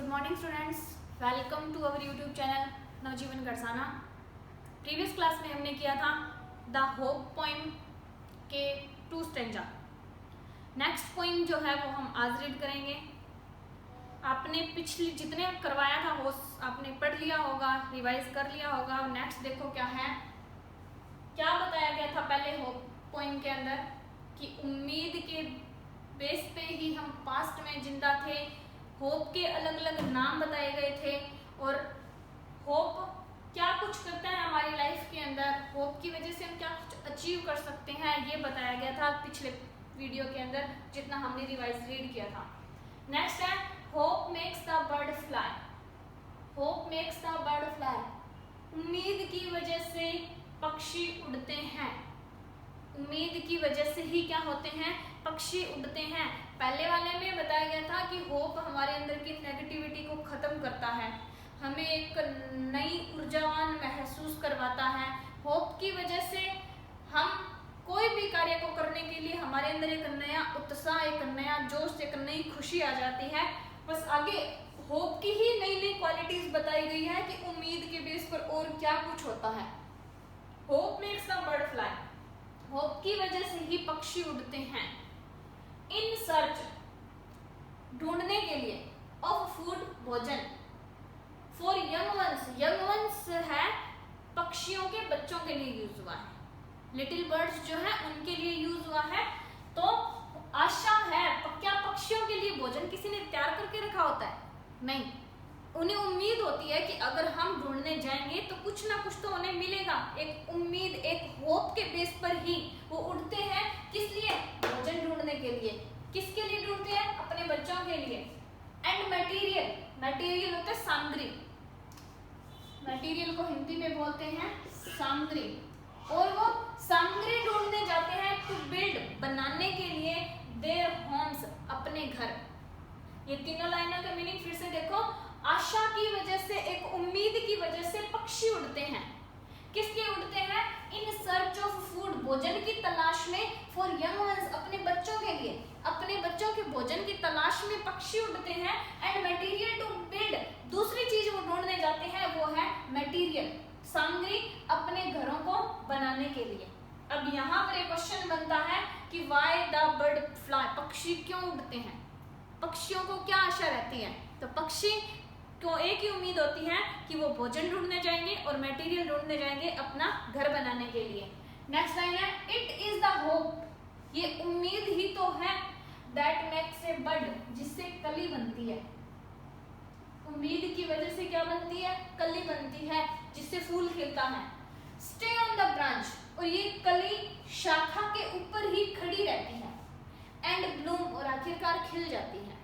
Morning students, welcome to our YouTube channel Navjeevan Garsana. Previous class में हमने किया था द होप पोइम के 2 स्टेंजा। नेक्स्ट पोइम जो है वो हम आज रीड करेंगे। आपने पिछली जितने करवाया था वो आपने पढ़ लिया होगा, रिवाइज कर लिया होगा। नेक्स्ट देखो क्या है, क्या बताया गया था पहले होप पोइम के अंदर कि उम्मीद के बेस पे ही हम पास्ट में जिंदा थे। होप के अलग अलग नाम बताए गए थे और होप क्या कुछ करता है हमारी लाइफ के अंदर, होप की वजह से हम क्या कुछ अचीव कर सकते हैं, ये बताया गया था पिछले वीडियो के अंदर जितना हमने रिवाइज रीड किया था। नेक्स्ट है hope makes the bird fly. Hope makes the bird fly, उम्मीद की वजह से पक्षी उड़ते हैं। उम्मीद की वजह से ही क्या होते हैं, पक्षी उड़ते हैं। पहले वाले में बताया गया था कि होप हमारे अंदर की नेगेटिविटी को खत्म करता है, हमें एक नई ऊर्जावान महसूस करवाता है। होप की वजह से हम कोई भी कार्य को करने के लिए हमारे अंदर एक नया उत्साह, एक नया जोश, एक नई खुशी आ जाती है। बस आगे होप की ही नई नई क्वालिटीज बताई गई है कि उम्मीद के बेस पर और क्या कुछ होता है। Hope makes the bird fly, hope की वजह से ही पक्षी उड़ते हैं। इन सर्च, ढूंढने के लिए, ऑफ फूड, भोजन, for young ones, young ones है पक्षियों के बच्चों के लिए यूज हुआ है। लिटिल बर्ड्स जो है उनके लिए यूज हुआ है। तो आशा है, क्या पक्षियों के लिए भोजन किसी ने तैयार करके रखा होता है? नहीं, उन्हें उम्मीद होती है कि अगर हम ढूंढने जाएंगे तो कुछ ना कुछ तो उन्हें मिलेगा। एक उम्मीद, एक होप के बेस पर ही वो उड़ते हैं। किस लिए? भोजन ढूंढने के लिए। किसके लिए ढूंढते हैं? अपने बच्चों के लिए। एंड मटेरियल, मटेरियल होता है सामग्री, मटेरियल को हिंदी में बोलते हैं सामग्री। और वो सामग्री ढूंढने जाते हैं टू बिल्ड, बनाने के लिए, देयर होम्स, अपने घर। ये तीनों लाइनों का मीनिंग फिर से देखो। आशा की वजह से, एक उम्मीद की वजह से पक्षी उड़ते हैं। किस लिए उड़ते हैं? इन सर्च ऑफ फूड, भोजन की तलाश में, फॉर यंग वंस, अपने बच्चों के लिए, अपने बच्चों के भोजन की तलाश में पक्षी उड़ते हैं। एंड मटेरियल टू बिल्ड, दूसरी चीज वो ढूंढने जाते हैं वो है मटेरियल, सामग्री, अपने घरों को बनाने के लिए। अब यहाँ पर एक क्वेश्चन बनता है कि व्हाई द बर्ड फ्लाई, पक्षी क्यों उड़ते हैं? पक्षियों को क्या आशा रहती है? तो पक्षी को एक ही उम्मीद होती है कि वो भोजन ढूंढने जाएंगे और मटेरियल ढूंढने जाएंगे अपना घर बनाने के लिए। नेक्स्ट लाइन है इट इज द होप, ये उम्मीद ही तो है, दैट मेक्स ए बड, जिससे कली बनती है। उम्मीद की वजह से क्या बनती है? कली बनती है, जिससे फूल खिलता है। स्टे ऑन द ब्रांच, और ये कली शाखा के ऊपर ही खड़ी रहती है। एंड ब्लूम, और आखिरकार खिल जाती है।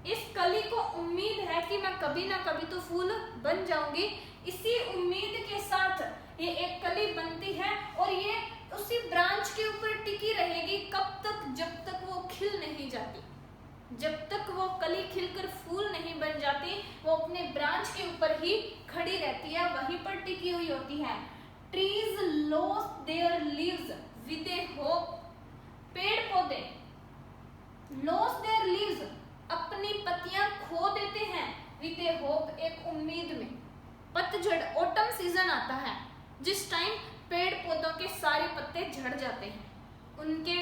इस कली को उम्मीद है कि मैं कभी ना कभी तो फूल बन जाऊंगी। इसी उम्मीद के साथ ये एक कली बनती है और ये उसी ब्रांच के ऊपर टिकी रहेगी। कब तक? जब तक वो खिल नहीं जाती, जब तक वो कली खिलकर फूल नहीं बन जाती, वो अपने ब्रांच के ऊपर ही खड़ी रहती है, वहीं पर टिकी हुई होती है। Trees loss there leaves with a hope, पेड़ पौधे लॉस देयर लीव्स, अपनी पत्तियां खो देते हैं, विद ए होप, एक उम्मीद में। पतझड़, ऑटम सीजन आता है जिस टाइम पेड़ पौधों के सारे पत्ते झड़ जाते हैं, उनके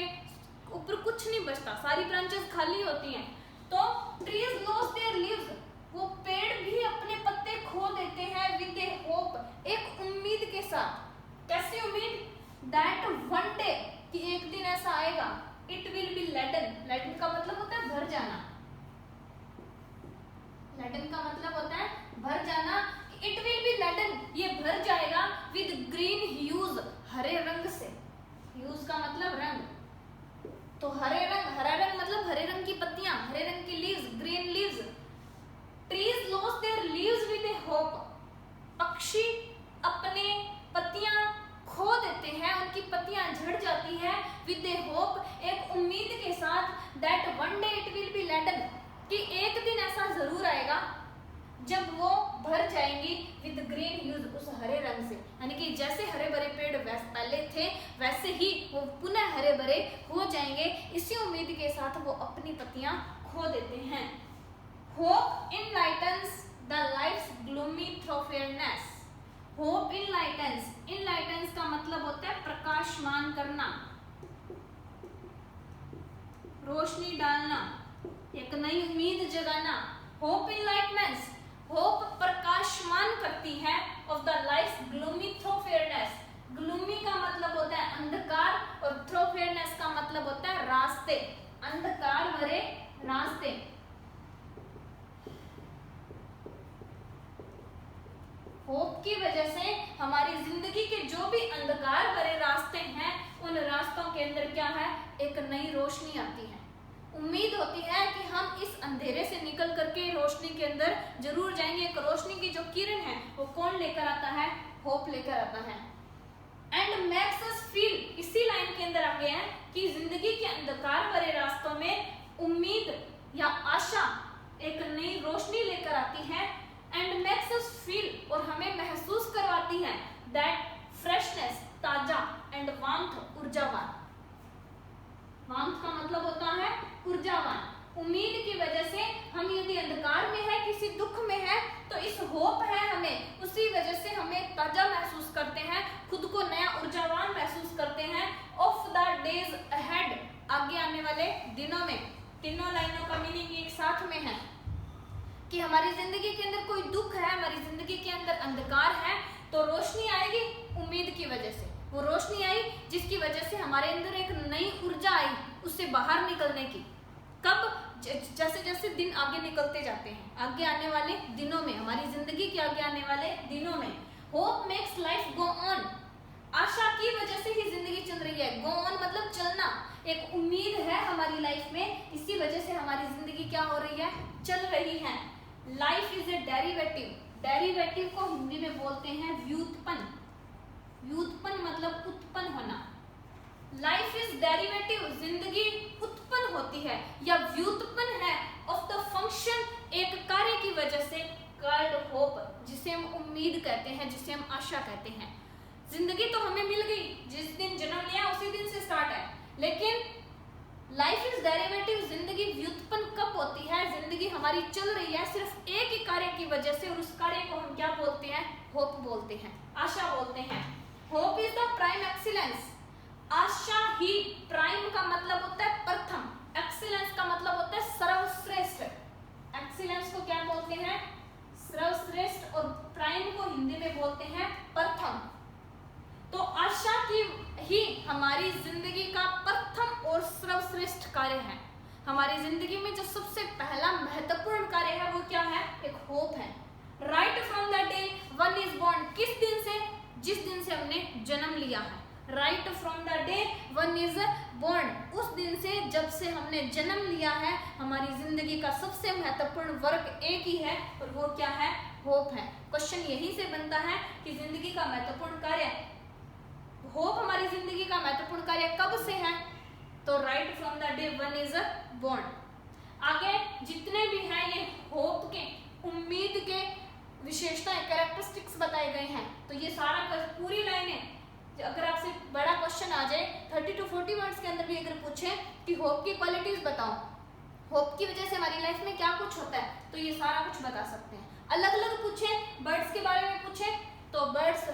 ऊपर कुछ नहीं बचता, सारी ब्रांचेस खाली होती हैं। तो ट्रीज लॉस देयर लीव्स, वो पेड़ भी अपने पत्ते खो देते हैं, विद ए होप, एक उम्मीद के साथ। कैसी उम्मीद? दैट वन डे, कि एक दिन ऐसा आएगा, it will be laden, laden का मतलब होता है भर जाना, लेडन का मतलब होता है भर जाना। इट विल बी लेडन, ये भर जाएगा, विद ग्रीन ह्यूज, हरे रंग से। ह्यूज का मतलब रंग, तो हरे रंग, हरा रंग मतलब हरे रंग की पत्तियां, हरे रंग की leaves, green leaves. Trees loss there leaves with a hope, पक्षी अपने पत्तियां खो देते हैं, उनकी पत्तियां झड़ जाती है, विद ए होप, एक उम्मीद के साथ, that one day it will be laden, कि एक दिन ऐसा जरूर आएगा जब वो भर जाएंगी, विद ग्रीन ह्यूज, उस हरे रंग से। यानी कि जैसे हरे भरे पेड़ पहले थे वैसे ही वो पुनः हरे भरे हो जाएंगे। इसी उम्मीद के साथ वो अपनी पत्तियां खो देते हैं। Hope enlightens the life's gloomy थ्रोफेयरनेस। होप इनलाइटन्स, इनलाइटन्स का मतलब होता है प्रकाशमान करना, रोशनी डालना, एक नई उम्मीद जगाना। होप इनलाइटमेंट्स, होप प्रकाशमान करती है, ऑफ द लाइफ ग्लूमी थ्रोफेयरनेस। ग्लूमी का मतलब होता है अंधकार और थ्रोफेयरनेस का मतलब होता है रास्ते, अंधकार भरे रास्ते। होप की वजह से हमारी जिंदगी के जो भी अंधकार भरे रास्ते हैं, उन रास्तों के अंदर क्या है, एक नई रोशनी आती है। उम्मीद होती है कि हम इस अंधेरे से निकल करके रोशनी के अंदर जरूर जाएंगे। एक रोशनी की जो किरण है वो कौन लेकर आता है, होप लेकर आता है। एंड मेक्स अस फील, इसी लाइन के अंदर आगे है कि जिंदगी के अंधकार भरे रास्तों में उम्मीद या आशा एक नई रोशनी लेकर आती है। एंड मेक्स अस फील, और हमें महसूस करवाती है, दैट फ्रेशनेस, ताजा, एंड वार्मथ, ऊर्जावान। वार्मथ का मतलब होता है ऊर्जावान। उम्मीद की वजह से हम यदि अंधकार में है, किसी दुख में है, तो इस होप है हमें, उसी वजह से हमें ताजा महसूस करते हैं, खुद को नया ऊर्जावान महसूस करते हैं। ऑफ द डेज अहेड, आगे आने वाले दिनों में। तीनों लाइनों का मीनिंग एक साथ में है कि हमारी जिंदगी के अंदर कोई दुख है, हमारी जिंदगी के अंदर अंधकार है, तो रोशनी आएगी उम्मीद की वजह से। वो रोशनी आई जिसकी वजह से हमारे अंदर एक नई ऊर्जा आई उससे बाहर निकलने की। कब, जैसे जैसे दिन आगे निकलते जाते हैं, आगे आने वाले दिनों में, हमारी जिंदगी के आगे आने वाले दिनों में। Hope makes life go on, आशा की वजह से ही जिंदगी चल रही है। गो ऑन मतलब चलना, एक उम्मीद है हमारी लाइफ में, इसी वजह से हमारी जिंदगी क्या हो रही है, चल रही है। Life is a derivative, derivative को हिंदी में बोलते हैं व्युत्पन्न। व्युत्पन्न मतलब उत्पन्न होना। लाइफ इज डेरिवेटिव, जिंदगी उत्पन्न होती है या व्युत्पन्न है ऑफ द फंक्शन, एक कार्य की वजह से, कॉल्ड होप, जिसे हम उम्मीद कहते हैं, जिसे हम आशा कहते हैं। जिंदगी तो हमें मिल गई, जिस दिन जन्म लिया उसी दिन से स्टार्ट है, लेकिन लाइफ इज डेरिवेटिव, जिंदगी व्युत्पन्न कब होती है, जिंदगी हमारी चल रही है सिर्फ एक ही कार्य की वजह से, और उस कार्य को हम क्या बोलते हैं, होप बोलते हैं, आशा बोलते हैं। Hope is the prime excellence, Asha he, prime का मतलब होता है प्रथम, एक्सीलेंस का मतलब होता है सर्वश्रेष्ठ। एक्सीलेंस को क्या बोलते हैं, सर्वश्रेष्ठ, और प्राइम को हिंदी में बोलते हैं प्रथम। तो आशा की ही हमारी जिंदगी का प्रथम और सर्वश्रेष्ठ कार्य है। हमारी जिंदगी में जो सबसे पहला महत्वपूर्ण कार्य है वो क्या है, एक होप है। Right from the day one is born, किस दिन से, जिस दिन से हमने जन्म लिया है। Right from the day one is born, उस दिन से, जब से हमने जन्म लिया है, हमारी जिंदगी का सबसे महत्वपूर्ण वर्ग एक ही है, और वो क्या है, होप है। क्वेश्चन यही से बनता है कि जिंदगी का महत्वपूर्ण कार्य, होप हमारी जिंदगी का महत्वपूर्ण कार्य कब से है, तो right from the day one is born. आगे जितने भी हैं ये होप के, उम्मीद के विशेषताएं, कैरेक्टरिस्टिक्स बताए गए हैं। तो ये सारा पूरी लाइन है। अगर आपसे बड़ा क्वेश्चन आ जाए 30 to 40 वर्ड्स के अंदर भी अगर पूछे कि होप की क्वालिटीज बताओ, होप की वजह से हमारी लाइफ में क्या कुछ होता है, तो ये सारा कुछ बता सकते हैं। अलग अलग पूछे, बर्ड्स के बारे में पूछे तो बर्ड्स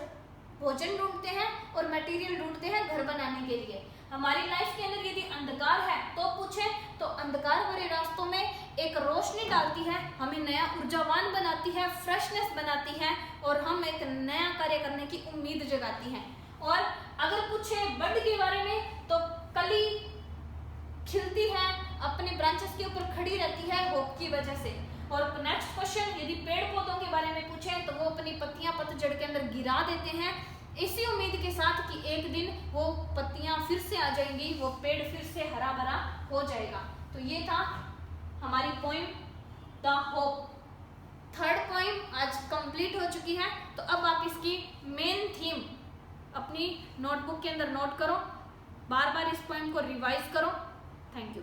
भोजन ढूंढते हैं और मटेरियल ढूंढते हैं घर बनाने के लिए। हमारी लाइफ के अंदर यदि अंधकार है तो पूछे तो अंधकार भरे रास्तों में एक रोशनी डालती है, हमें नया ऊर्जावान बनाती है, फ्रेशनेस बनाती है, और हम एक नया कार्य करने की उम्मीद जगाती है। और अगर पूछे बर्ड के बारे में तो कली खिलती है, अपने ब्रांचेस के ऊपर खड़ी रहती है होप की वजह से। और नेक्स्ट क्वेश्चन, यदि पेड़ पौधों के बारे में पूछे तो वो अपनी पत्तियां पतझड़ के अंदर गिरा देते हैं, इसी उम्मीद के साथ कि एक दिन वो पत्तियां फिर से आ जाएंगी, वो पेड़ फिर से हरा भरा हो जाएगा। तो ये था हमारी poem the hope. Third poem आज कंप्लीट हो चुकी है। तो अब आप इसकी मेन थीम अपनी नोटबुक के अंदर नोट करो, बार बार इस पोइम को रिवाइज करो। Thank you.